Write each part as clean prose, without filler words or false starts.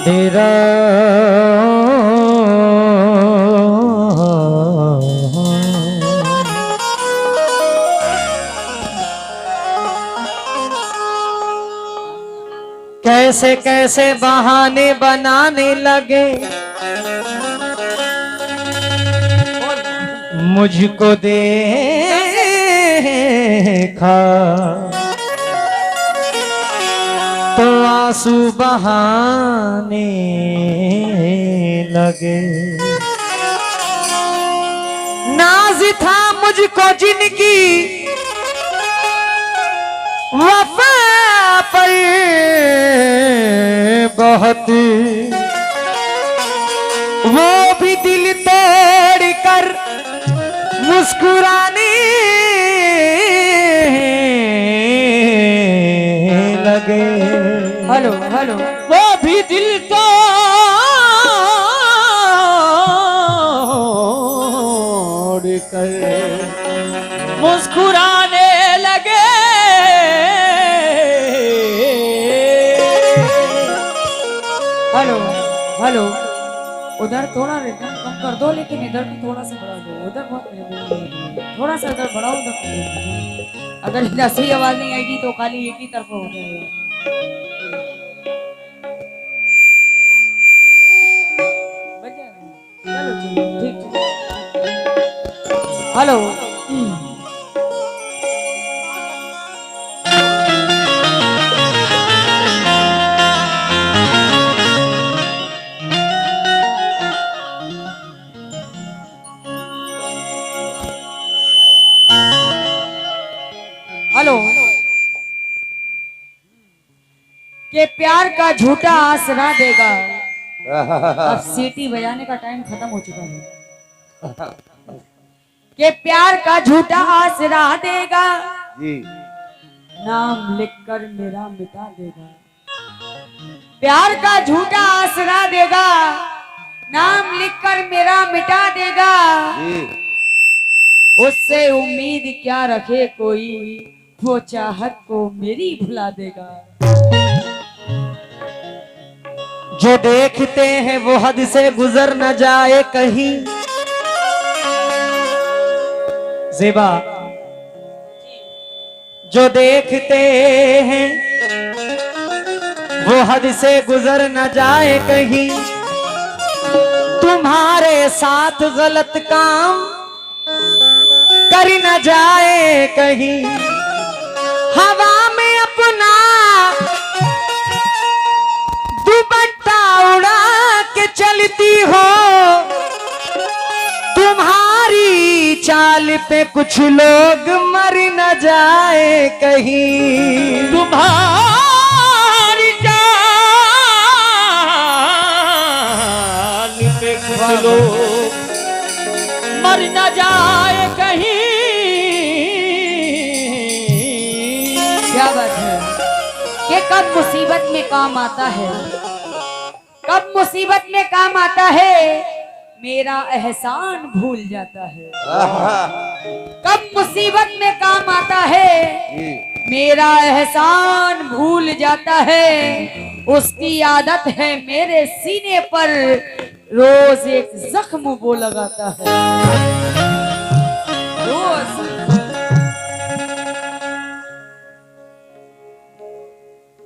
तेरा कैसे कैसे बहाने बनाने लगे मुझको देखा तो आंसू बहाने लगे। नाज था मुझको जिनकी वफा पर बहुत, वो भी दिल तोड़ कर मुस्कुराने लगे। हेलो हेलो, वो भी दिल तोड़ कर मुस्कुराने लगे। हेलो हेलो, उधर थोड़ा रिदम कम कर दो, लेकिन इधर भी थोड़ा सा बढ़ा दो। उधर बहुत थोड़ा सा इधर बढ़ाओ, उधर अगर सही आवाज नहीं आएगी तो खाली एक ही तरफ हो जाएगा। चलो ठीक है। हेलो हेलो, के प्यार का झूठा आसरा देगा। अब सीटी बजाने का टाइम खत्म हो चुका है। के प्यार का झूठा आसरा देगा जी। नाम लिखकर मेरा मिटा देगा। प्यार का झूठा आसरा देगा नाम लिखकर मेरा मिटा देगा। जी। उससे उम्मीद क्या रखे कोई, वो चाहत को मेरी भुला देगा। जो देखते हैं वो हद से गुजर न जाए कहीं। ज़ेबा, जो देखते हैं वो हद से गुजर न जाए कहीं। तुम्हारे साथ गलत काम कर न जाए कहीं। हवा में अपना दुपट्टा उड़ा के चलती हो। तुम्हारी चाल पे कुछ लोग मर न जाए कहीं। तुम्हारी चाल पे कुछ लोग मर न जाए कहीं। क्या बात है कि कब मुसीबत में काम आता है, कब मुसीबत में काम आता है मेरा एहसान भूल जाता है। कब मुसीबत में काम आता है मेरा एहसान भूल जाता है। उसकी आदत है मेरे सीने पर रोज एक जख्म वो लगाता है। रोज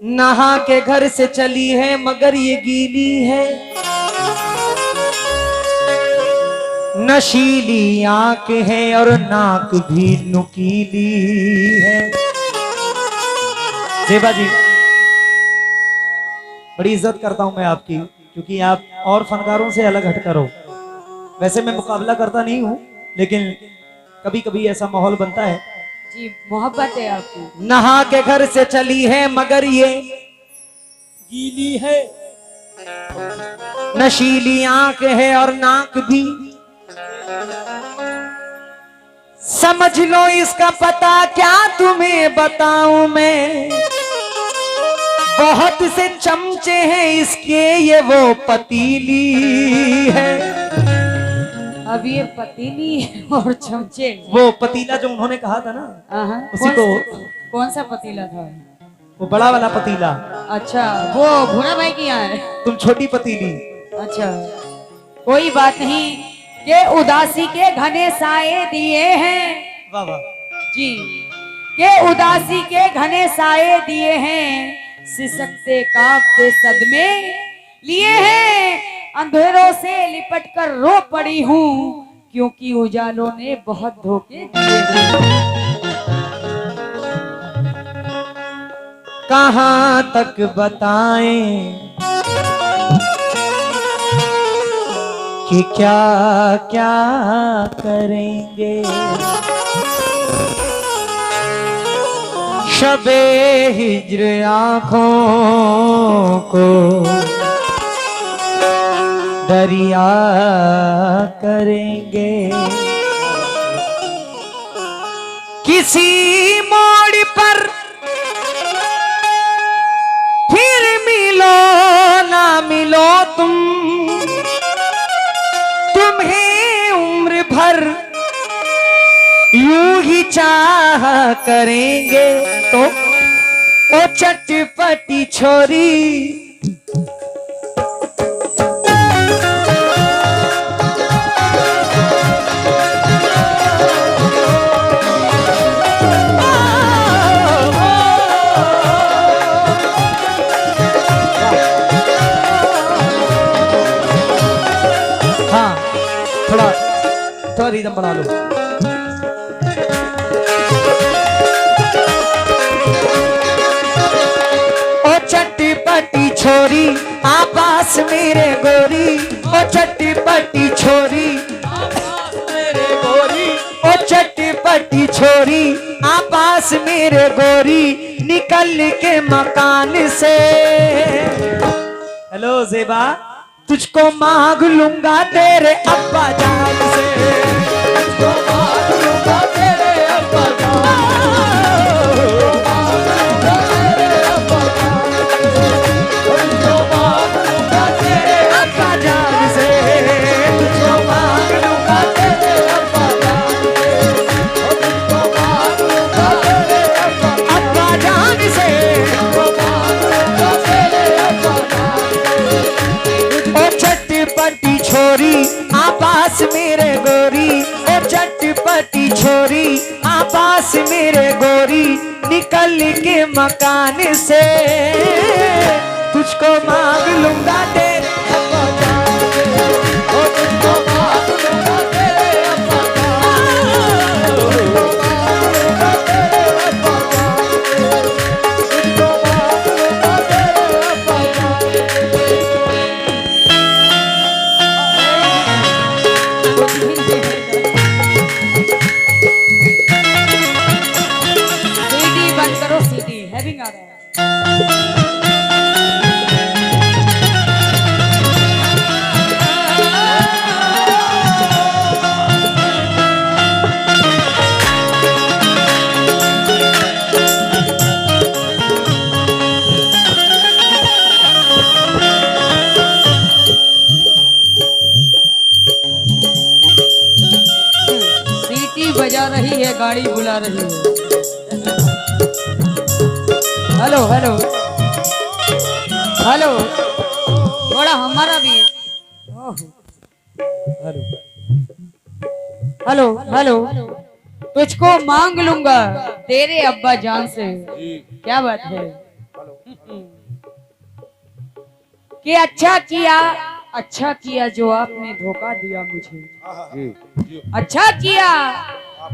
नहा के घर से चली है मगर ये गीली है। नशीली आंख है और नाक भी नुकीली है। ज़ेबा जी, बड़ी इज्जत करता हूं मैं आपकी, क्योंकि आप और फनकारों से अलग हटकर हो। वैसे मैं मुकाबला करता नहीं हूं, लेकिन कभी कभी ऐसा माहौल बनता है। जी, मोहब्बत है आपकी। नहा के घर से चली है मगर ये गीली है। नशीली आंख है और नाक भी। समझ लो इसका पता क्या तुम्हें बताऊं मैं। बहुत से चमचे हैं इसके, ये वो पतीली है। अब ये पतीली और चमचे, वो पतीला जो उन्होंने कहा था ना, उसी को। कौन सा पतीला था? वो बड़ा वाला पतीला। अच्छा, वो भूरा भाई की यहाँ है। तुम छोटी पतीली। अच्छा, कोई बात नहीं। के उदासी के घने साए दिए हैं। वाह वाह। जी, के उदासी के घने साए दिए हैं, सिसकते कांपते सदमे लिए हैं। अंधेरों से लिपट कर रो पड़ी हूँ, क्योंकि उजालों ने बहुत धोखे दिए हैं। कहाँ तक बताएं कि क्या क्या करेंगे, शबे हिज्र आँखों को दरिया करेंगे। किसी मोड़ पर फिर मिलो ना मिलो तुम्हें उम्र भर यूं ही चाह करेंगे। तो ओ चटपटी छोरी, हाँ थोड़ा रिदम बना लो। ओ चटपटी छोरी आपास मेरे गोरी, ओ चटपटी छोरी आपास मेरे गोरी, ओ चटपटी छोरी आपास मेरे गोरी, निकल के मकान से। हेलो ज़ेबा, तुझको मांग लूंगा तेरे अब्बा जान से, तुझको मांग लूंगा तेरे अब्बा जान से, तुझको मांग लूंगा तेरे अब्बा जान से, तुझको मांग लूंगा तेरे अब्बा जान से, तुझको मांग लूंगा तेरे अब्बा जान से, तुझको मांग लूंगा तेरे अब्बा जान से। ओ चटपटी छोरी आपास मेरे गोरी, ओ चटपटी छोरी आपास मेरे गोरी, निकल के मकान से तुझको मांग लूंगा तेरे अब्बा जान से, ओ तुझको मांग लूंगा तेरे अब्बा जान से, तुझको मांग लूंगा तेरे अब्बा जान से, तुझको मांग लूंगा तेरे अब्बा जान से। सीडी बंद करो, सीडी हैविंग आ रहा है। सीटी बजा रही है, गाड़ी बुला रही है। हेलो हेलो हेलो, थोड़ा हमारा भी। हेलो हेलो, तुझको मांग लूंगा तेरे अब्बा जान से। क्या बात है कि अच्छा किया जो आपने धोखा दिया मुझे, अच्छा किया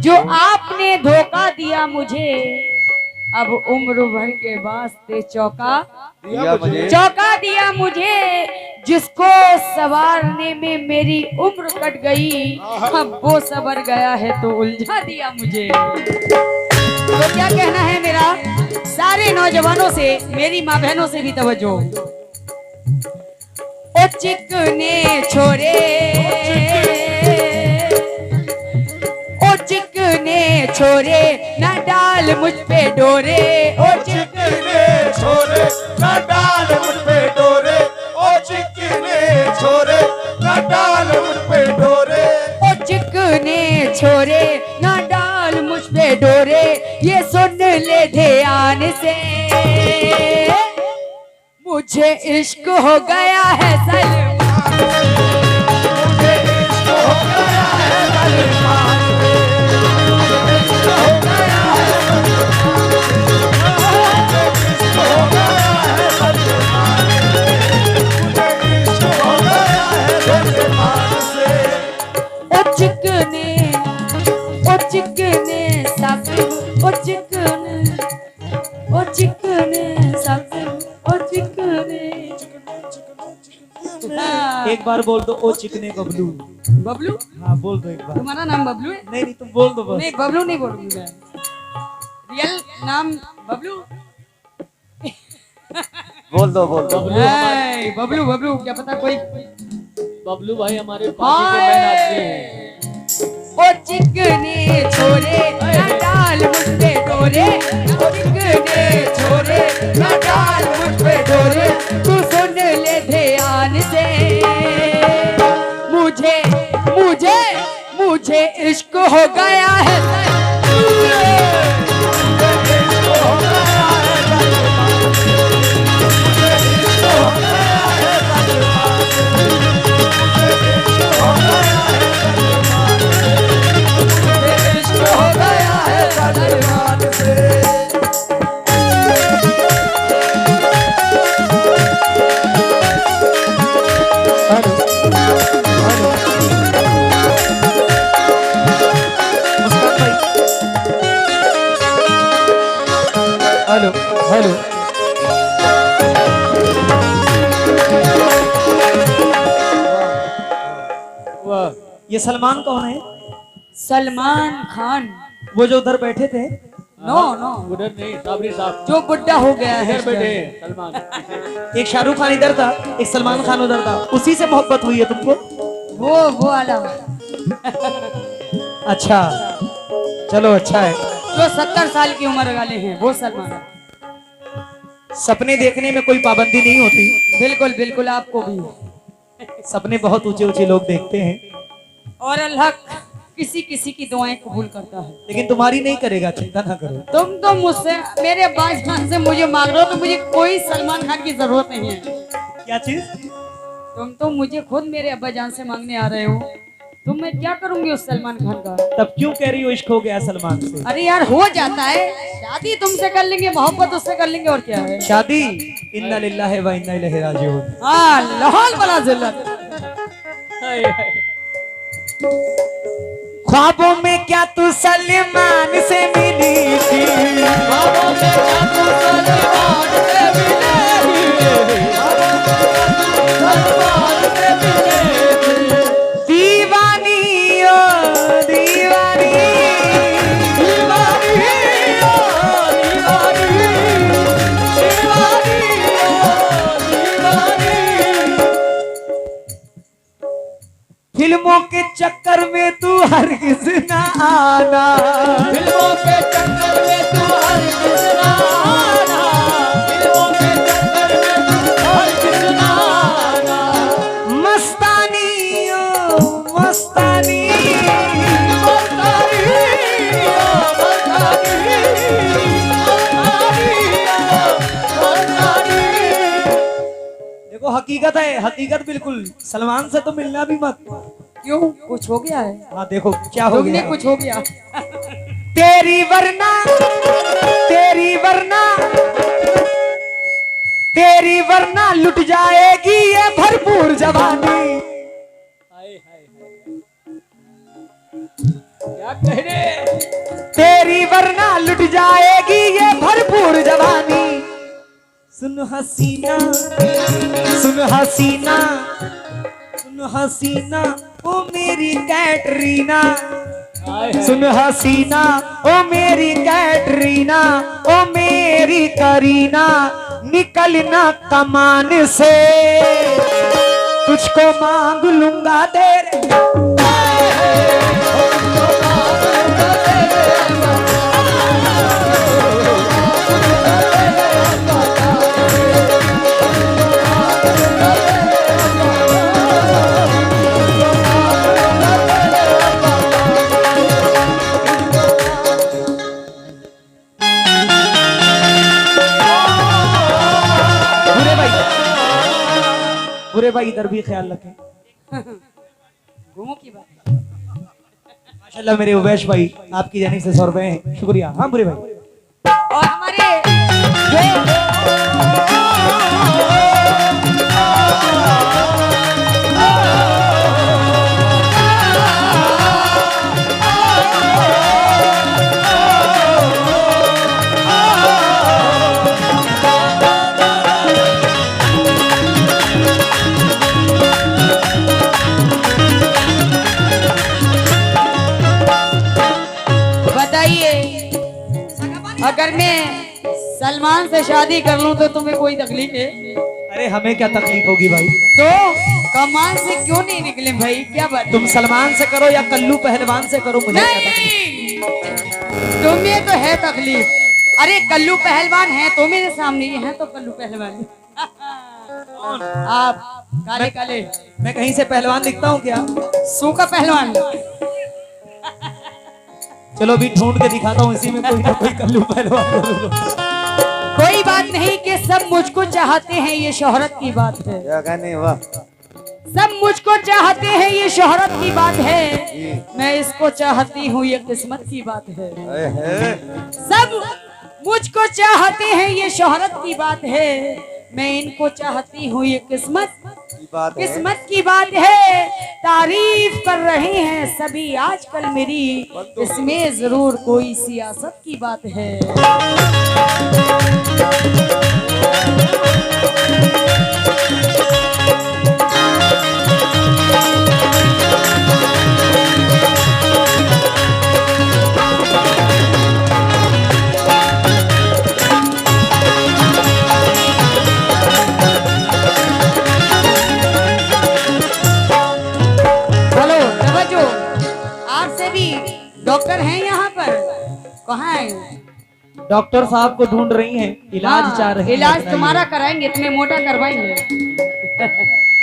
जो आपने धोखा दिया मुझे। अब उम्र भर के वास्ते चौका दिया मुझे, जिसको सवारने में मेरी उम्र कट गई, अब वो सवर गया है तो उलझा दिया मुझे। तो क्या कहना है मेरा सारे नौजवानों से, मेरी माँ बहनों से भी तवज्जो। ओ चिकने छोरे, ओ चिकने छोरे ना डाल मुझ पे डोरे, ओ चिकने छोरे ना डाल मुझ पे डोरे, ओ चिकने छोरे ना डाल मुझ पे डोरे, ओ चिकने छोरे ना डाल मुझ पे डोरे। ये सुन ले ध्यान से, मुझे इश्क हो गया है सलमान मुझे इश्क हो गया है सलमान से, इश्क हो गया है इश्क हो गया है सलमान से, मुझे इश्क हो गया है सलमान से। ओ चिकने सब ओ चिकने सब ओ चिकने। हाँ। एक बार बोल दो ओ चिकने बबलू। बबलू? हाँ बोल दो एक बार। तुम्हारा नाम बबलू है? नहीं नहीं तुम बोल दो बस। नहीं बबलू नहीं बोलूंगी मैं, रियल नाम बबलू। बोल दो बोल दो। बबलू बबलू क्या पता कोई बबलू भाई हमारे पार्टी के मेन आदमी हैं। ओ चिकने छोरे ना डाल मुझ पे डोरे, ओ चिकने छोरे ना डाल मुझ पे डोरे, तू सुन ले ध्यान से। मुझे मुझे मुझे इश्क हो गया है हेलो हेलो। वाह, ये सलमान कौन है? सलमान खान। वो जो उधर बैठे थे? नो नो, उधर नहीं, साबरी साहब जो बुढ़ा हो गया है इधर बैठे हैं, सलमान। एक शाहरुख खान इधर था, एक सलमान खान उधर था, उसी से मोहब्बत हुई है तुमको? वो वाला अच्छा चलो अच्छा है। जो 70 साल की उम्र वाले हैं वो सलमान। सपने देखने में कोई पाबंदी नहीं होती, बिल्कुल बिल्कुल, आपको भी। सपने बहुत ऊंचे ऊंचे लोग देखते हैं और अल्लाह किसी किसी की दुआएं कबूल करता है, लेकिन तुम्हारी नहीं करेगा, चिंता ना करो। तुम तो मुझसे मेरे अब्बास खान से मुझे मांग रहे हो, तो मुझे कोई सलमान खान की जरूरत नहीं है। क्या चीज? तुम तो मुझे खुद मेरे अब्बा जान से मांगने आ रहे हो, तो मैं क्या करूंगी उस सलमान खान का? तब क्यों कह रही हो इश्क हो गया सलमान से? अरे यार हो जाता है, शादी तुमसे कर लेंगे, मोहब्बत उससे कर लेंगे, और क्या है। शादी इन्ना लिल्लाहि व इन्ना इलैहि राजिऊन। हाँ, लाहौल बला जिल्लत। हाय, हाय। ख्वाबों में क्या तू सलमान से मिली थी, ख्वाबों में क्या तू सलमान से मिलेगी, सलमान से मिलेगी। दीवानी ओ दीवानी, दीवानी ओ दीवानी, दीवानी ओ दीवानी। फिल्मों के चक्कर में तू हरगिज ना आना, फिल्मों के चक्कर में तू हरगिज ना आना, फिल्मों के चक्कर में तू हरगिज ना आना। मस्तानी ओ मस्तानी, मस्तानी ओ मस्तानी, मस्तानी। देखो हकीकत है, हकीकत बिल्कुल। सलमान से तो मिलना भी मत। क्यों, कुछ हो गया है? हाँ देखो क्या हो तुमने गया। कुछ हो गया। तेरी वरना तेरी वरना तेरी वरना लुट जाएगी ये भरपूर जवानी। हाय, हाय, हाय। क्या कह रहे? तेरी वरना लुट जाएगी ये भरपूर जवानी। सुन हसीना सुन हसीना सुन हसीना ओ मेरी कैटरीना, हाय, हाय। सुन हसीना ओ मेरी कैटरीना, ओ मेरी करीना, निकलना कमान से तुझको मांग लूंगा तेरे। बुरे भाई इधर भी ख्याल रखें। घूमो की बात। माशाल्लाह मेरे उवैश भाई आपकी जानिब से 100 रुपए हैं, शुक्रिया। हाँ बुरे भाई। और हमारे जो अगर मैं सलमान से शादी कर लूं तो तुम्हें कोई तकलीफ है? अरे हमें क्या तकलीफ होगी भाई? तो कमान से क्यों नहीं निकले भाई? क्या बात? तुम सलमान से करो या कल्लू पहलवान से करो, मुझे क्या तकलीफ? तुम्हें तो है तकलीफ। अरे कल्लू पहलवान है तो मेरे सामने, ये है तो कल्लू पहलवान। आप काले काले। मैं कहीं से पहलवान दिखता हूँ क्या? सूखा पहलवान। चलो अभी ढूंढ के दिखाता हूँ, इसी में कोई ना कोई कल्लू पहलवान। कोई बात नहीं कि सब मुझको चाहते हैं, ये शोहरत की बात है। सब मुझको चाहते हैं, ये शोहरत की बात है। मैं इसको चाहती हूँ, ये किस्मत की बात है। सब मुझको चाहते हैं, ये शोहरत की बात है। मैं इनको चाहती हूँ, ये किस्मत की बात है। तारीफ कर रहे हैं सभी आजकल मेरी, इसमें जरूर कोई सियासत की बात है। डॉक्टर हैं यहाँ पर? कहाँ है? डॉक्टर साहब को ढूंढ रही हैं, इलाज चाह रहे हैं। इलाज तुम्हारा कराएंगे, इतने मोटा करवाएंगे।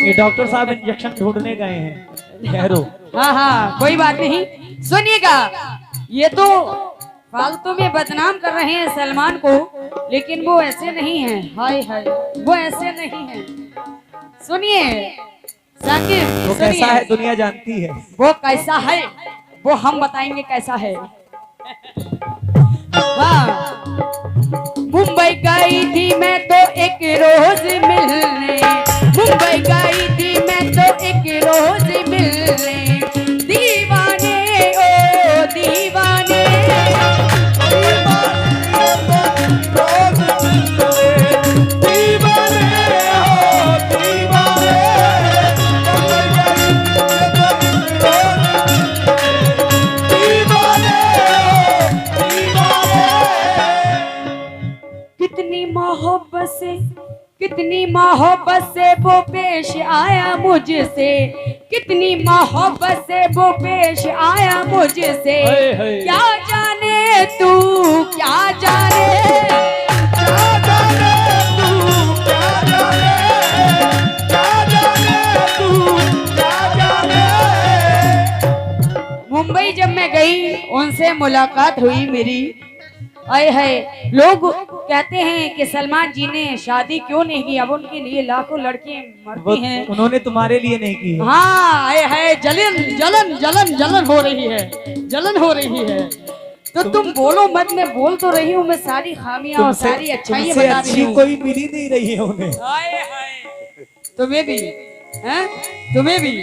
ये डॉक्टर साहब इंजेक्शन ढूंढने गए हैं, ठहरो। हाँ हाँ कोई बात नहीं। सुनिएगा, ये तो फालतू में बदनाम कर रहे हैं सलमान को, लेकिन वो ऐसे नहीं है। हाय हाय, वो ऐसे नहीं है। सुनिए साकिब, वो कैसा है दुनिया जानती है। वो कैसा है वो हम बताएंगे कैसा है। मुंबई गई थी मैं तो एक रोज मिलने, मुंबई गई थी मैं तो एक रोज मिलने। दीवाने ओ दीवाने, कितनी मोहब्बत से वो पेश आया मुझसे, कितनी मोहब्बत से वो पेश आया मुझसे। क्या जाने तू, क्या जाने, क्या जाने तू, क्या जाने, क्या जाने तू, क्या जाने। मुंबई जब मैं गई, उनसे मुलाकात हुई मेरी। आए है लोग कहते हैं कि सलमान जी ने शादी क्यों नहीं की, अब उनके लिए लाखों लड़कियां मरती हैं। उन्होंने तुम्हारे लिए नहीं की है। हाँ आए है, जलन जलन जलन जलन हो रही है, जलन हो रही है। तो तुम बोलो मत, मैं बोल तो रही हूँ। मैं सारी खामियां और सारी अच्छाइयां बता रही हूँ। कोई मिली नहीं रही है उन्हें। तुम्हें भी हैं, तुम्हें भी।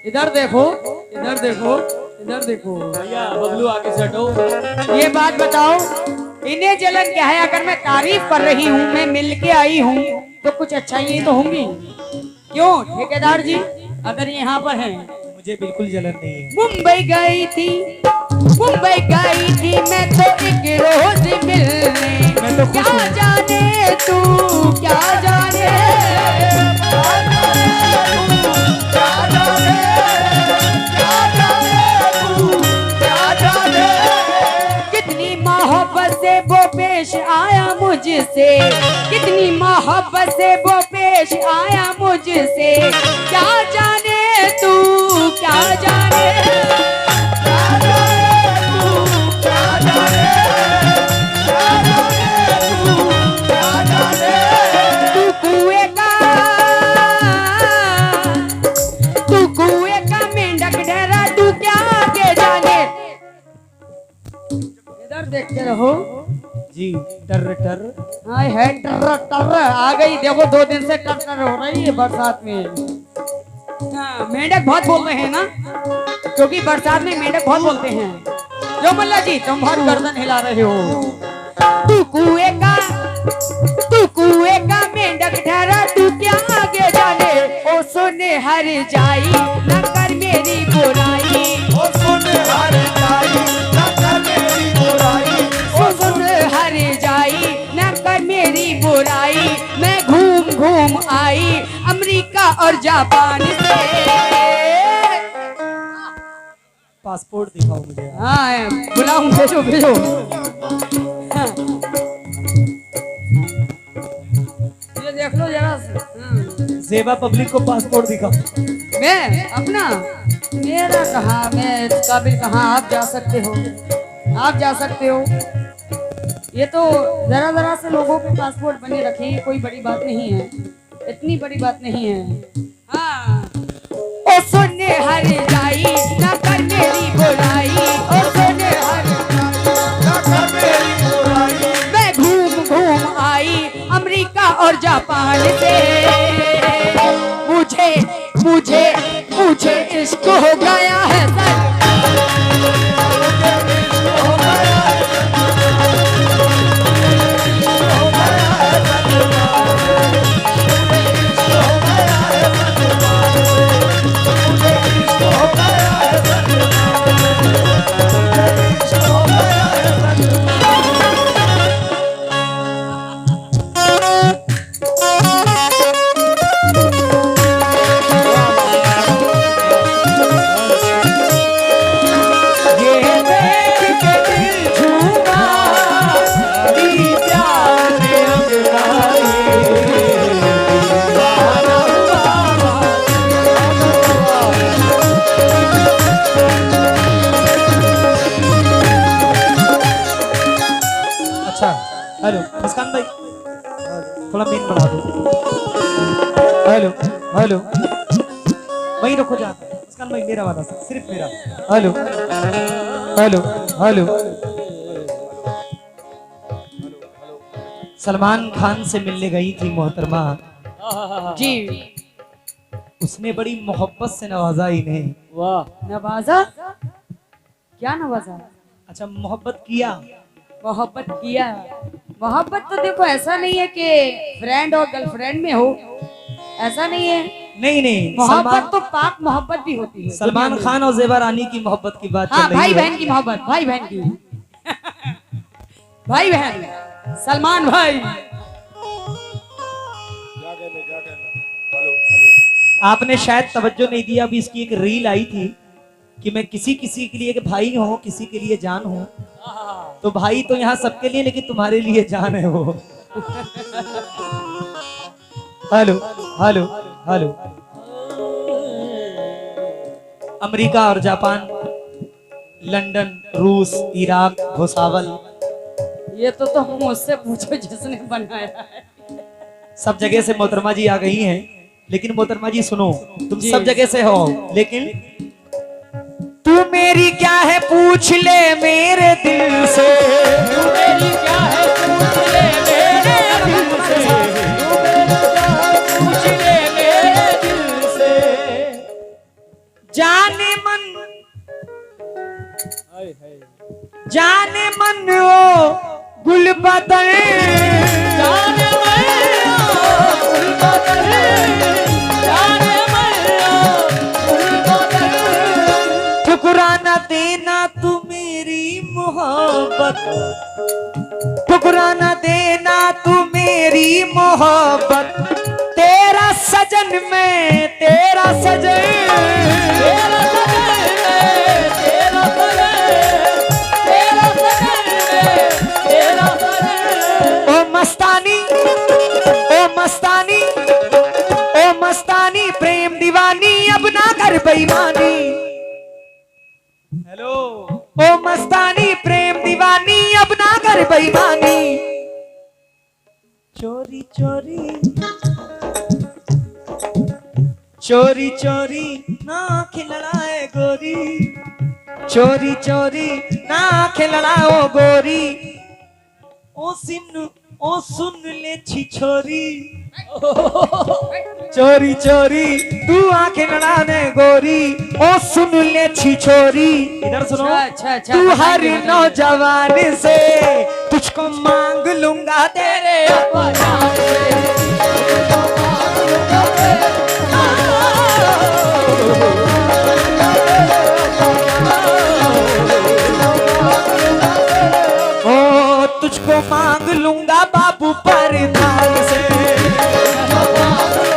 इधर देखो, इधर देखो, इधर देखो। भैया बबलू आगे से हटो। ये बात बताओ, इन्हें जलन क्या है? अगर मैं तारीफ कर रही हूँ, मैं मिल के आई हूँ, तो कुछ अच्छाई तो होंगी। क्यों ठेकेदार जी अगर यहाँ पर हैं? मुझे बिल्कुल जलन नहीं है। मुंबई गई थी, मुंबई गई थी मैं तो एक रोज मिलने। मैं तो क्या जाने तू, क्या जाने, कितनी मोहब्बत से वो पेश आया मुझसे, कितनी मोहब्बत से वो पेश आया मुझसे। क्या जाने तू, क्या जाने, क्या जाने तू, क्या जाने, क्या जाने तू, क्या जाने। तू टर टर। हाँ है टर टर आ गई, देखो 2 दिन से टर टर हो रही है बरसात में। हाँ, मेंढक बहुत बोल रहे हैं ना, क्योंकि बरसात में मेंढक बहुत बोलते हैं। जो मल्ला जी तुम बहुत गर्दन हिला रहे हो। तू कुएं का मेंढक ठहरा, तू क्या आगे जाने। ओ सुने हर जाई न कर मेरी बुराई, ओ सुन हर जाई न कर मेरी बुराई, ओ सुन हर जाई न कर मेरी बुराई। मैं घूम घूम आई अमेरिका और जापान से। पासपोर्ट दिखाओ मुझे। हाँ बुलाऊं, भेजो भेजो। हाँ। ये देख लो जरा से। हाँ। जेबा पब्लिक को पासपोर्ट दिखाओ। मैं अपना, मेरा कहाँ, मैं इस काबिल कहाँ। आप जा सकते हो, आप जा सकते हो। ये तो जरा जरा से लोगों के पासपोर्ट बने रखे हैं, कोई बड़ी बात नहीं है, इतनी बड़ी बात नहीं है। हाँ ओ सुनने हर जाई ना कर मेरी बुराई, ओ सुनने हर न कर मेरी बुराई। मैं घूम घूम आई अमेरिका और जापान से। मुझे मुझे मुझे इश्क हो गया है सर। हेलो मुस्कान भाई, थोड़ा मेन बढ़ा दो। हेलो हेलो, वहीं रखो जहाँ। मुस्कान भाई मेरा वाला सिर्फ मेरा। Hello hello hello. Salman Khan से मिलने गई थी मोहतरमा जी, उसने बड़ी मोहब्बत से नवाजा इन्हें। वाह, नवाजा? क्या नवाजा? अच्छा मोहब्बत किया। मोहब्बत किया। मोहब्बत तो देखो ऐसा नहीं है कि फ्रेंड और गर्लफ्रेंड में हो, ऐसा नहीं है। नहीं नहीं, मोहब्बत तो पाक मोहब्बत भी होती है। सलमान खान और जेबा रानी की मोहब्बत की बात हाँ, चल रही भाई है। बहन की मोहब्बत, भाई बहन की। भाई बहन, सलमान भाई। Hello hello. आपने शायद तवज्जो नहीं दिया, अभी इसकी एक रील आई थी कि मैं किसी किसी के लिए भाई हूँ, किसी के लिए जान हूँ। तो भाई तो यहाँ सबके लिए, लेकिन तुम्हारे लिए जान है वो। Hello hello hello. अमेरिका और जापान, लंदन, रूस, इराक, भुसावल, ये तो तुम मुझसे पूछो जिसने बनाया है। सब जगह से मोहतरमा जी आ गई हैं। लेकिन मोहतरमा जी सुनो, तुम जी। सब जगह से हो, लेकिन तू मेरी क्या है पूछ ले मेरे दिल से। तू मेरी क्या है पूछ ले मेरे दिल से, तू मेरा क्या है पूछ ले मेरे दिल से। जाने मन हाय हाय, जाने मन ओ गुल बदल, जाने मन ओ गुल बदल, जाने मन ओ गुल बदल। ठुकराना देना तू मेरी मोहब्बत, ठुकराना देना तू मेरी मोहब्बत। तेरा सजन में तेरा सजन, तेरा सजन है, तेरा सजन, तेरा सजन है, तेरा सजन। ओ मस्तानी, ओ मस्तानी, ओ मस्तानी प्रेम दीवानी अब ना कर बेईमानी। हेलो, ओ मस्तानी प्रेम दीवानी अब ना कर बेईमानी। चोरी चोरी चोरी चोरी ना खिलड़ाए गोरी, चोरी चोरी ना खिलड़ाओ गोरी। ओ सुन ले छिछोरी, चोरी चोरी तू आंखें लड़ाने गोरी, ओ सुन ले छिछोरी। इधर सुनो, अच्छा अच्छा तू हर नौजवान से तुझको मांग लूंगा तेरे अब्बा जान से। ओ तुझको मांग लूंगा बाबू परदान से। क्या बात है,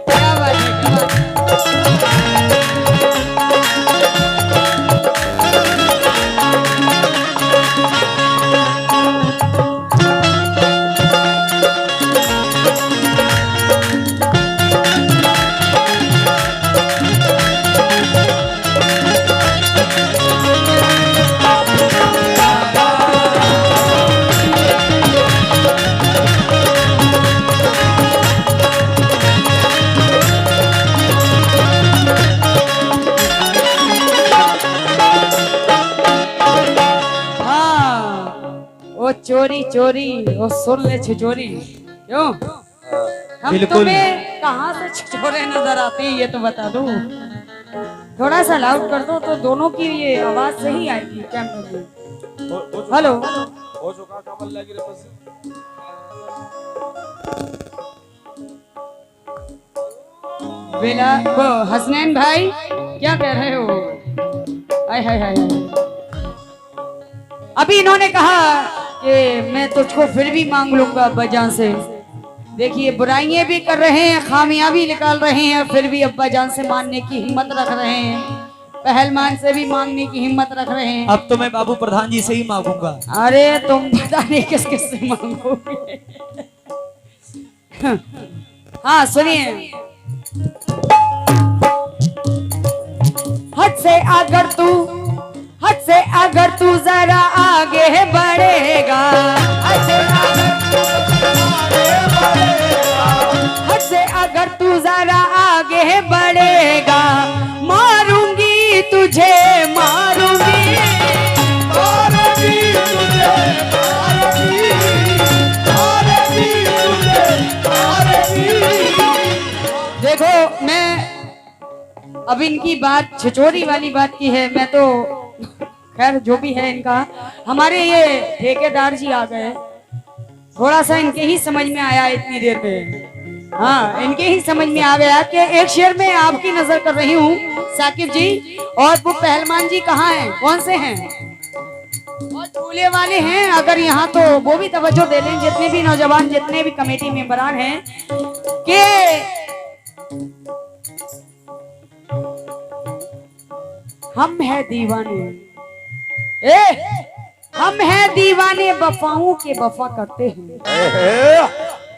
क्या बात है। ओ चोरी चोरी ओ सुन ले छिछोरी, क्यों हम बिल्कुल। तुम्हें कहाँ से छिछोरे नजर आते हैं ये तो बता दो। थोड़ा सा लाउड कर दो तो दोनों की ये आवाज सही आएगी कैमरे में। हेलो हो चुका कमल लगी रे बस। बेला वो हसनैन भाई क्या कह रहे हो? हाय हाय हाय हाय। अभी इन्होंने कहा कि मैं तुझको फिर भी मांग लूंगा अब्बाजान से। देखिए बुराइयां भी कर रहे हैं, खामियां भी निकाल रहे हैं, फिर भी अब्बाजान से मांगने की हिम्मत रख रहे हैं, पहलवान से भी मांगने की हिम्मत रख रहे हैं। अब तो मैं बाबू प्रधान जी से ही मांगूंगा। अरे तुम पता नहीं किस किस से मांगोगे। हाँ सुनिए, हद से अगर तू जरा आगे बढ़ेगा, हद से अगर तू जरा आगे बढ़ेगा, मारूंगी तुझे मारूंगी, देखो मैं अब इनकी बात छिछोरी वाली बात की है, मैं तो खैर जो भी है इनका, हमारे ये ठेकेदार जी आ गए, थोड़ा सा इनके ही समझ में आया इतनी देर में। हाँ इनके ही समझ में आ गया कि एक शेर में आपकी नजर कर रही हूँ साकिब जी, और वो पहलवान जी कहाँ हैं, कौन से हैं? और झूले वाले हैं, अगर यहाँ तो वो भी तवज्जो दे लें, जितने भी नौजवान जितने भी कमेटी मेंबरान हैं कि हम हैं दीवाने, हम हैं दीवाने वफाओं के वफा करते हैं,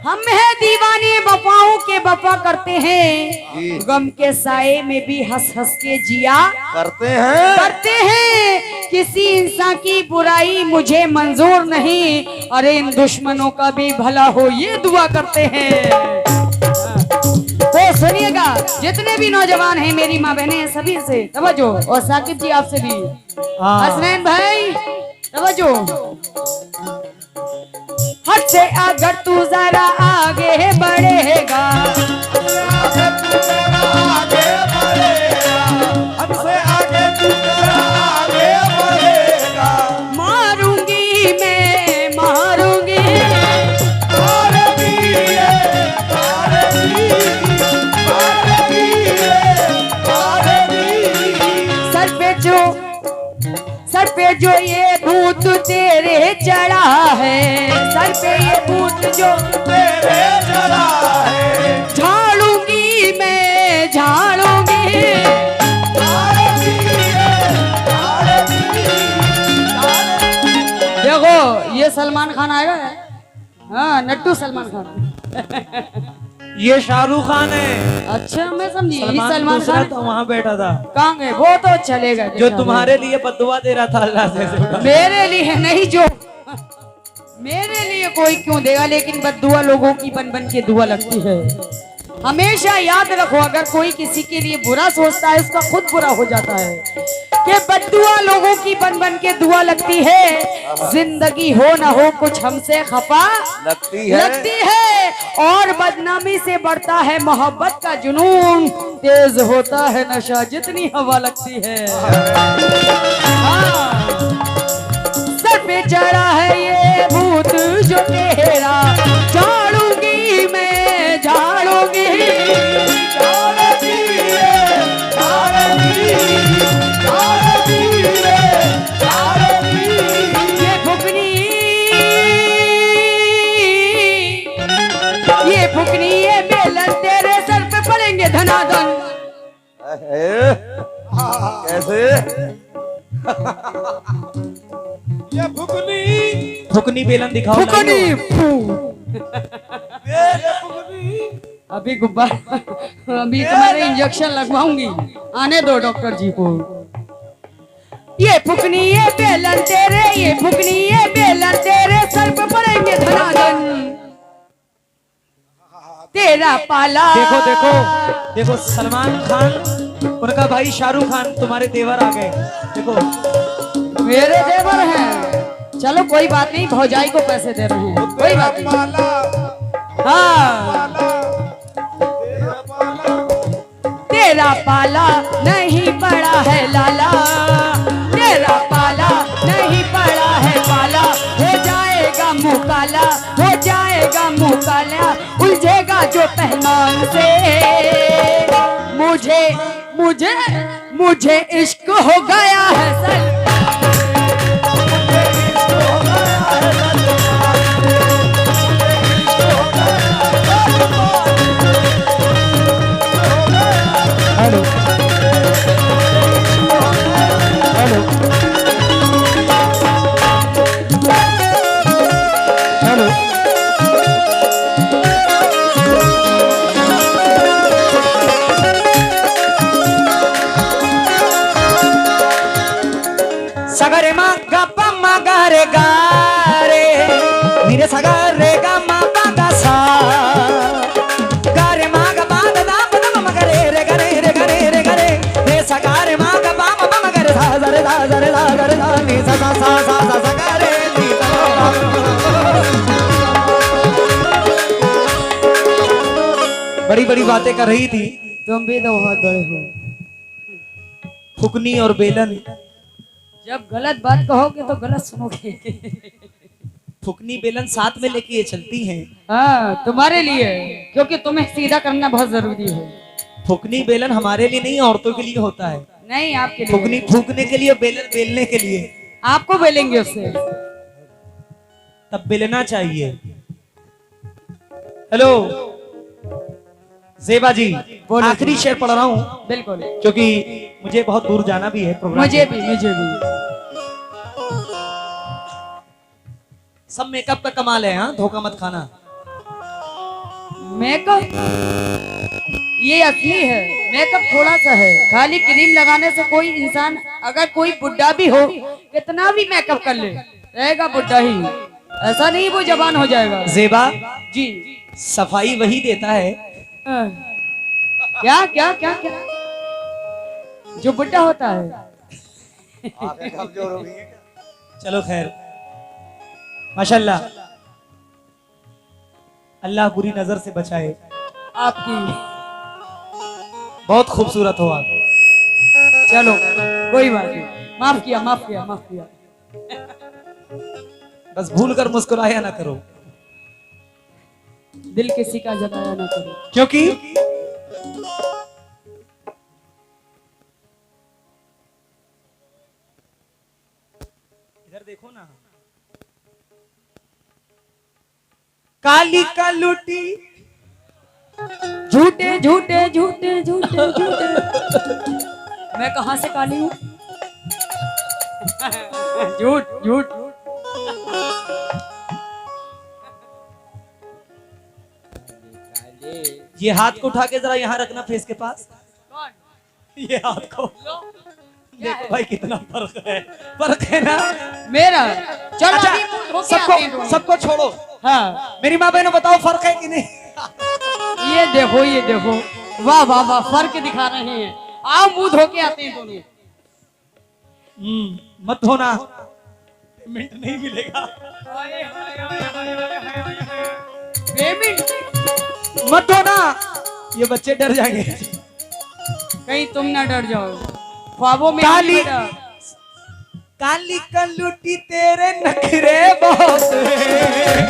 हम हैं दीवाने वफाओं के वफा करते हैं, गम के साए में भी हंस हंस के जिया करते हैं, किसी इंसान की बुराई मुझे मंजूर नहीं, अरे इन दुश्मनों का भी भला हो ये दुआ करते हैं। तो सुनिएगा जितने भी नौजवान हैं, मेरी माँ बहनें हैं, सभी से तवज्जो, और साकिब जी आपसे भी, हसनैन भाई तवज्जो। हद से अगर तू जरा आगे बढ़ेगा, मारूंगी मैं मारूंगी, सर पे जो ये भूत तेरे चढ़ा है, सर पे ये भूत जो तेरे चढ़ा है, झाड़ूंगी मैं झाड़ूंगी, देखो ये सलमान खान आएगा, हाँ नट्टू सलमान खान। ये शाहरुख खान है। अच्छा मैं समझी सलमान खान तो वहाँ बैठा था, कहाँ गए? वो तो चलेगा जो तुम्हारे लिए बद्दुआ दे रहा था अल्लाह से। मेरे लिए नहीं, जो मेरे लिए कोई क्यों देगा, लेकिन बद्दुआ लोगों की बन बन के दुआ लगती है। हमेशा याद रखो, अगर कोई किसी के लिए बुरा सोचता है उसका खुद बुरा हो जाता है। कि बद्दुआ लोगों की बन बन के दुआ लगती है। जिंदगी हो ना हो कुछ हमसे खफा लगती है। और बदनामी से बढ़ता है मोहब्बत का जुनून, तेज होता है नशा जितनी हवा लगती है। हाँ। सर पे चढ़ा है ये भूत जो तेरा, झाड़ूंगी मैं झाड़ूंगी। ये फुकनी ये बेलन तेरे सर पे पड़ेंगे धनाधन। कैसे? ये फुकनी बेलन दिखाओ। फुकनी ये फुकनी अभी गुब्बारा, अभी तुम्हारे इंजेक्शन लगवाऊंगी, आने दो डॉक्टर जी को। ये फुकनी ये बेलन तेरे, ये फुकनी ये बेलन तेरे सर पे पड़ेंगे धनाधन। तेरा पाला। देखो देखो देखो, सलमान खान उनका भाई शाहरुख खान तुम्हारे देवर आ गए। देखो मेरे देवर हैं, चलो कोई बात नहीं, भौजाई को पैसे दे रहे हैं, कोई बात नहीं। हाँ। तेरा पाला नहीं पड़ा है लाला, तेरा पाला नहीं पड़ा है पाला। हो जाएगा मुँह काला, हो जाएगा मुँह काला, उलझेगा जो पहलवान से। मुझे मुझे मुझे इश्क हो गया है सर। Hello hello hello. सगरे मा गप्पा मा गारे गारे, नीरे सगरे गा मा पादा सा, गारे मा गा पादा दा पदा मा गरे रे गरे रे गरे रे गरे, रे सगारे मा गा पा मा गरे सा जरे दा जरे दा जरे दा, नी सा सा सा सा सा सा गरे नी सा। बड़ी बड़ी बातें कर रही थी। तुम भी तो बहुत बड़े हो। फुकनी और बेलन। जब गलत बात कहोगे तो गलत सुनोगे। फुकनी बेलन साथ में लेके ये चलती हैं। हाँ, तुम्हारे लिए, क्योंकि तुम्हें सीधा करना बहुत जरूरी है। फुकनी बेलन हमारे लिए नहीं, औरतों के लिए होता है। नहीं, आपके लिए। फुकनी फूकने के लिए, बेलन बेलने के लिए। आपको बेलेंगे उससे। तब बेलना चाहिए। हेलो जेबा जी, आखिरी शेर पढ़ रहा हूँ बिल्कुल, क्योंकि मुझे बहुत दूर जाना भी है प्रोग्राम। मुझे भी। सब मेकअप का कमाल है, हाँ, धोखा मत खाना। मेकअप ये असली है, मेकअप थोड़ा सा है। खाली क्रीम लगाने से कोई इंसान, अगर कोई बुढ़ा भी हो, कितना भी मेकअप कर ले, रहेगा बुढ़ा ही। ऐसा नहीं वो जवान हो जाएगा। जेबा जी, सफाई वही देता है। क्या क्या क्या क्या जो बुढ़ा होता है। आंखें कमजोर हो गई हैं। चलो खैर, माशाल्लाह, अल्लाह बुरी नजर से बचाए। आपकी बहुत खूबसूरत हो आप। चलो कोई बात नहीं, माफ किया माफ किया माफ किया। बस भूल कर मुस्कुराया ना करो, दिल किसी का जताया ना करो। क्योंकि इधर देखो ना, काली का लुटी झूठे झूठे झूठे झूठे झूठे। मैं कहां से काली हूँ? झूठ झूठ। ये हाथ को उठा के जरा यहाँ रखना फेस के पास। कौन? ये हाथ को देखो भाई कितना फर्क है ना। मेरा चलो अच्छा अभी मुंह धो के आते हैं सबको दोनों। सबको छोड़ो, हाँ मेरी माँ बहनों बताओ फर्क है कि नहीं? ये देखो वाह वाह वाह फर्क दिखा रहे हैं। आओ मुंह धो के आते हैं दोनों। मत होना, पेमेंट नहीं मिलेगा। पेमेंट मत होना, ये बच्चे डर जाएंगे। कहीं तुम ना डर जाओ, ख्वाबों में काली आने बेटा। काली कलुटी तेरे नखरे बहुत है,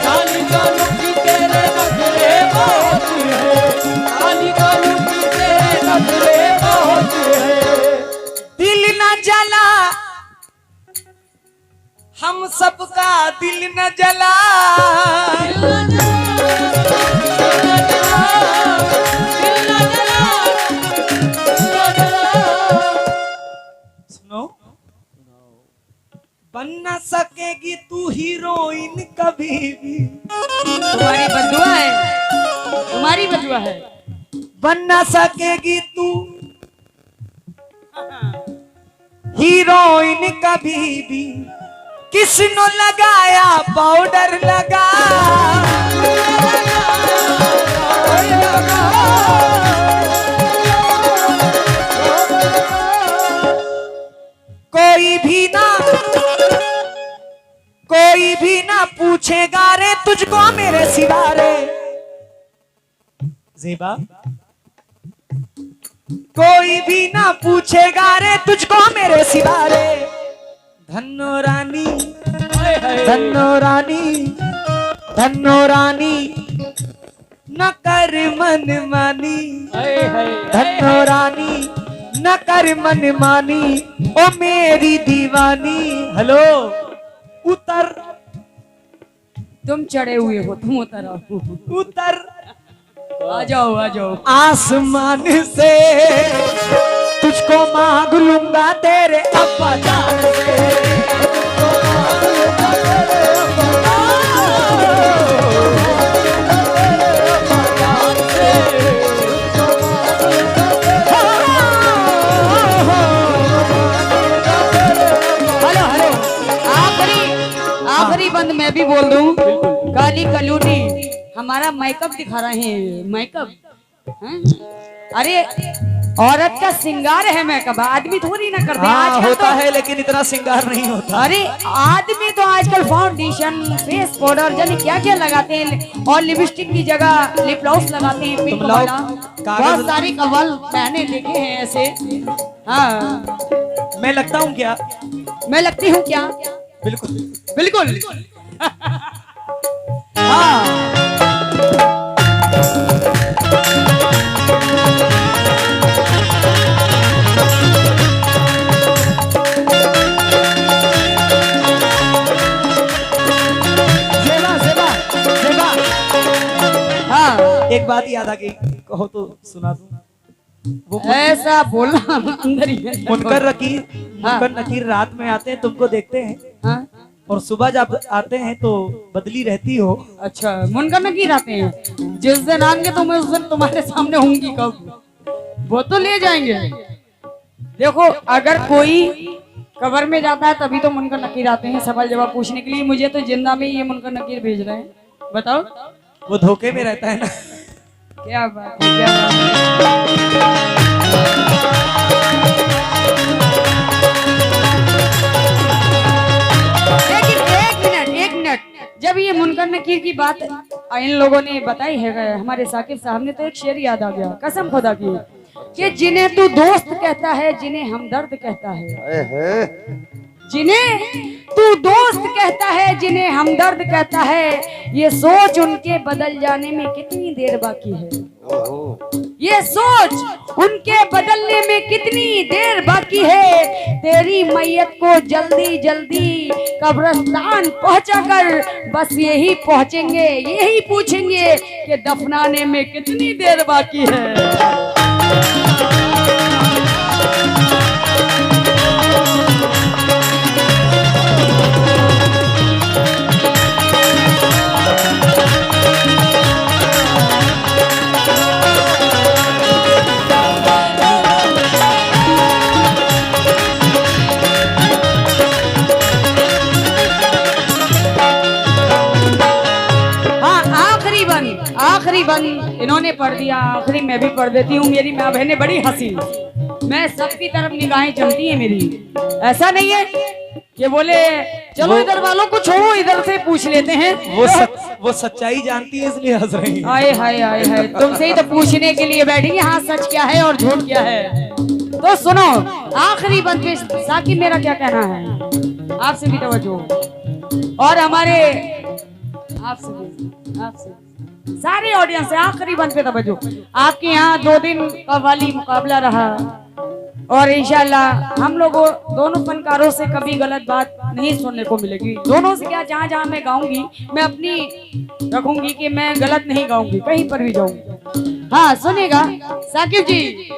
काली कालूटी तेरे नखरे बहुत है, काली कालूटी तेरे नखरे बहुत है। दिल न जला हम सबका दिल न जला, सुनो बन न सकेगी तू हीरोइन कभी भी, तुम्हारी बदुआ है, तुम्हारी बदुआ है। बन न सकेगी तू हीरोइन कभी भी, किसनो लगाया पाउडर लगा, कोई भी ना पूछेगा रे तुझको मेरे सिवा रे। ज़ेबा कोई भी ना पूछेगा रे तुझको मेरे सिवा रे। धन्नो रानी धन्नो रानी धन्नो रानी न कर मन मानी, धन्नो रानी न कर मन मानी ओ मेरी दीवानी। हेलो उतर, तुम चढ़े हुए हो, तुम उतर आओ। उतर आ जाओ आ जाओ। आसमान से तुझको मांग लूंगा तेरे अब्बा जान से। आखिरी बंद मैं भी बोल दूं, काली कलूटी हमारा मेकअप दिखा रहे हैं। मेकअप हैं? अरे औरत का श्रृंगार है मेकअप, आदमी थोड़ी ना करते हैं आजकल होता तो। है लेकिन इतना श्रृंगार नहीं होता। अरे आदमी तो आजकल फाउंडेशन, फेस पाउडर जाने क्या क्या लगाते हैं, और लिपस्टिक की जगह लिप ग्लॉस लगाते हैं, पिंक तुम लोग वाला। कागज- बहुत सारी कवल पहने देखे हैं ऐसे। हाँ मैं लगता हूँ क्या? मैं लगती हूँ क्या? बिल्कुल बिल्कुल। हाँ एक बात याद आ गई, कहो तो सुना दूं। वो ऐसा बोलना अंदर ही है। मुनकर नकीर, मुनकर नकीर रात में आते हैं, तुमको देखते हैं, हाँ? और सुबह जब आते हैं तो बदली रहती हो। अच्छा मुनकर नकीर आते हैं, जिस दिन आएंगे तो मैं उस दिन तुम्हारे सामने होंगी। कब? वो तो ले जाएंगे। देखो अगर कोई कबर में जाता है तभी तो मुनकर नकीर आते हैं सवाल जवाब पूछने के लिए। मुझे तो जिंदा में ये मुनकर नकीर भेज रहे हैं। बताओ वो धोखे में रहता है ना। क्या बात है, क्या बात है। लेकिन एक मिनट, जब ये मुनकर नकीर की बात इन लोगों ने बताई है, हमारे साकिब साहब ने, तो एक शेर याद आ गया कसम खुदा की, कि जिन्हें तू दोस्त कहता है, जिन्हें हमदर्द कहता है, जिन्हें तू दोस्त कहता है, जिन्हें हमदर्द कहता है, ये सोच उनके बदल जाने में कितनी देर बाकी है। ये सोच उनके बदलने में कितनी देर बाकी है। तेरी मैयत को जल्दी जल्दी कब्रिस्तान पहुंचाकर बस यही पहुंचेंगे, यही पूछेंगे कि दफनाने में कितनी देर बाकी है। इन्होंने पढ़ दिया, आखिरी मैं भी पढ़ देती हूँ। मेरी माँ बहनें बड़ी हंसी, मैं सबकी तरफ निगाहें जमती है मेरी। ऐसा नहीं है कि बोले चलो इधर वालों को छोड़ो, इधर से पूछ लेते हैं। वो सच्चाई जानती है इसलिए हंस रही है। आए हाय आए हाय, तुमसे ही तो पूछने के लिए बैठी, हाँ सच क्या है और झूठ क्या है। तो सुनो, आखिरी बंद पे साकिब मेरा क्या कहना है, आपसे भी तवज्जो और हमारे आपसे सारे ऑडियंस से आखिरी बंद पे तवज्जो। आपके यहाँ 2 दिन कव्वाली मुकाबला रहा और इंशाल्लाह हम लोगों दोनों फनकारों से कभी गलत बात नहीं सुनने को मिलेगी। दोनों से क्या, जहाँ जहाँ मैं गाऊंगी मैं अपनी रखूंगी कि मैं गलत नहीं गाऊंगी, कहीं पर भी जाऊंगी। हाँ सुनेगा साकिब जी,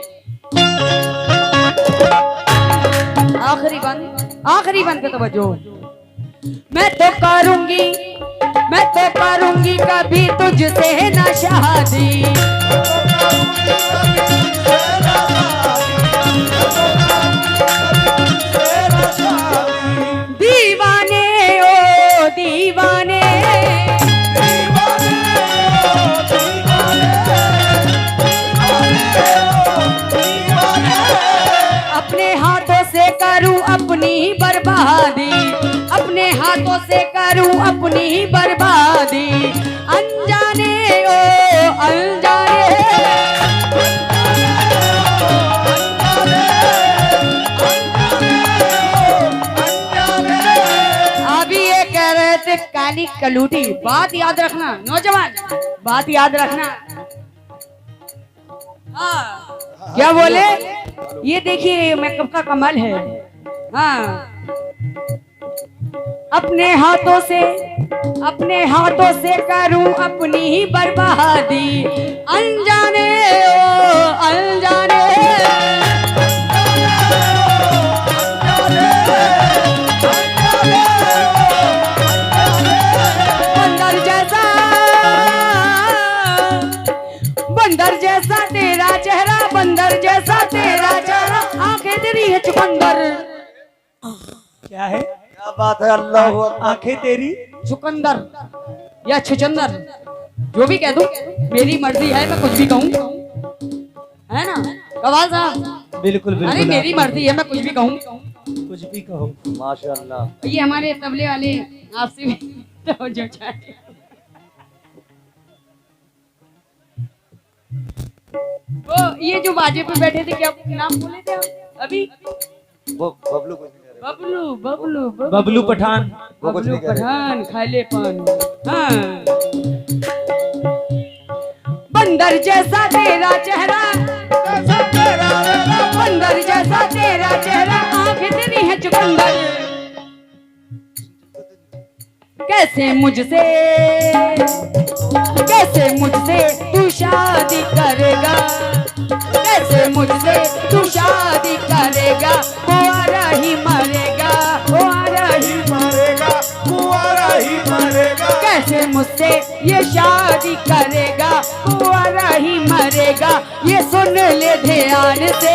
आखिरी बंद पे तवज्जो। मैं तो करूंगी कभी तुझसे ना शादी, दीवाने ओ दीवाने, अपने हाथों से करूं अपनी ही बर्बादी, अपने हाथों से करूं अपनी ही बर्बादी, अनजाने ओ अनजाने। अभी ये कह रहे थे काली कलूटी, बात याद रखना नौजवान, बात याद रखना। हाँ क्या बोले, ये देखिए मेकअप का कमाल है। हाँ अपने हाथों से करूं अपनी ही बर्बादी, अनजाने ओ अनजाने। बंदर जैसा तेरा चेहरा, बंदर जैसा तेरा चेहरा, आंखें तेरी है चुकंदर। क्या है, क्या बात है, अल्लाह। आंखें तेरी चुकंदर या छुचंदर, जो भी कह दूं, मेरी मर्जी है, मैं कुछ भी कहूं, है ना कवाल साहब? बिल्कुल अरे बिल्कुल, मेरी मर्जी है, मैं कुछ भी कहूं। कुछ भी कहो। माशाअल्लाह। ये हमारे तबले वाले आपसे भी तो जो चाहे। वो ये जो बाजे पे बैठे थे, क्या नाम बोले थे आप अभी? वो बबलू कुछ नहीं कह बबलू बबलू पठान, वो कुछ नहीं कह रहे। पठान खाले पान। हाँ बंदर जैसा तेरा चेहरा, बंदर जैसा तेरा चेहरा, आंखें तेरी है चुकंदर। कैसे मुझसे तू शादी करेगा, कैसे मुझसे तू शादी करेगा, कुंवारा ही मरेगा, कुंवारा ही मरेगा, कुंवारा ही मरेगा। कैसे मुझसे ये शादी करेगा, कुंवारा ही मरेगा, ये सुन ले ध्यान से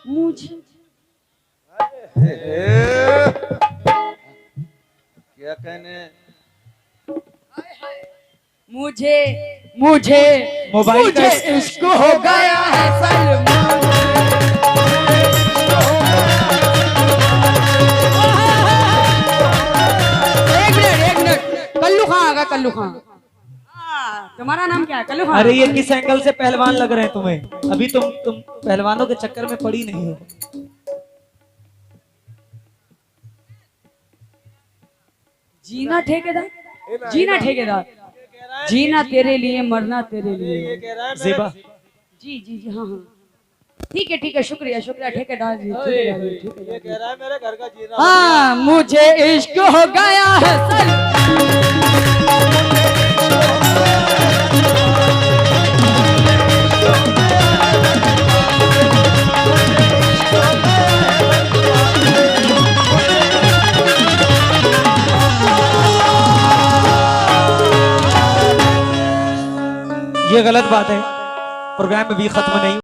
मुझे। क्या कहने, मुझे मोबाइल का मुझे इश्क हो गया है सलमान। एक मिनट कल्लू खां आगा, कल्लू खां। तुम्हारा नाम क्या है कल्लू खां? अरे ये किस एंगल से पहलवान लग रहे हैं तुम्हें? अभी तुम पहलवानों के चक्कर में पड़ी नहीं हो। जीना ठेकेदार, जीना ठेकेदार, जीना तेरे लिए, मरना तेरे लिए। जेबा जी हाँ ठीक है, शुक्रिया ठेकेदार जी। ये कह रहा है मेरे घर का जीना। हाँ मुझे इश्क हो गया है ये गलत बात है, प्रोग्राम में भी खत्म नहीं